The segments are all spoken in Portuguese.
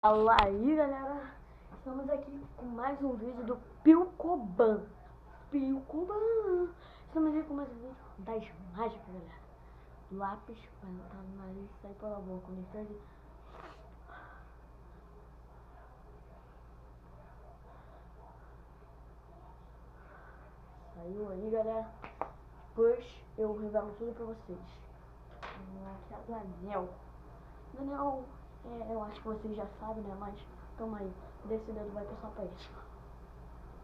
Fala aí, galera, estamos aqui com mais um vídeo do Pilcoban. Estamos aqui com mais um vídeo das mágicas, galera. Lápis vai entrar no nariz e sair pela boca, não perde. Saiu aí, galera. Depois eu revelo tudo pra vocês. Aqui é a do anel. Daniel, eu acho que vocês já sabem, né? Mas toma aí. Desse dedo vai passar pra esse.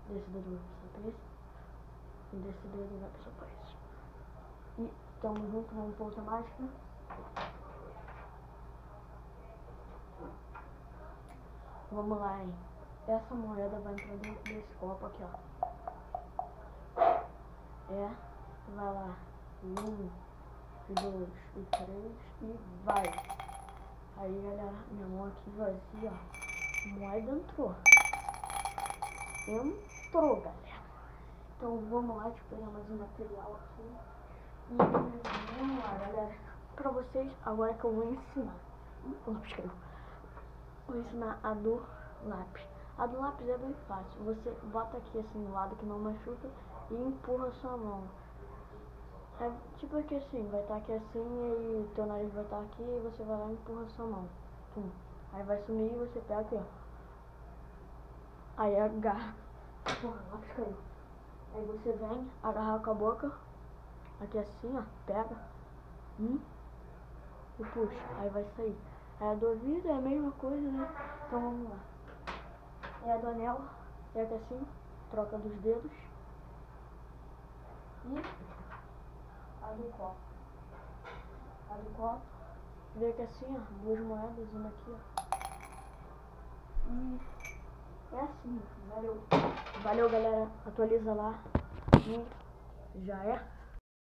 Desse dedo vai passar pra esse. E desse dedo vai passar pra esse. E tamo junto, vamos pôr outra mágica. Vamos lá, hein? Essa moeda vai entrar dentro desse copo aqui, ó. Vai lá. 1, 2 e 3 e vai. Aí, galera, minha mão aqui vazia, ó. Moeda entrou. Entrou, galera. Então vamos lá, deixa eu pegar mais um material aqui. E vamos lá, galera. Pra vocês, agora que eu vou ensinar. Vou ensinar a do lápis. A do lápis é bem fácil. Você bota aqui assim do lado que não machuca e empurra a sua mão. É tipo aqui assim, vai estar aqui assim e teu nariz vai estar aqui e você vai lá e empurra a sua mão. Aí vai sumir e você pega aqui, ó. Aí agarra. Porra, o lápis caiu. Aí você vem, agarra com a boca. Aqui assim, ó. Pega. E puxa. Aí vai sair. Aí a do ouvido é a mesma coisa, né? Então vamos lá. É a do anel. É aqui assim. Troca dos dedos. E a do copo. A do copo. Vê aqui assim, ó. 2 moedas, uma aqui, ó. E é assim. Valeu. Valeu, galera. Atualiza lá. E já é.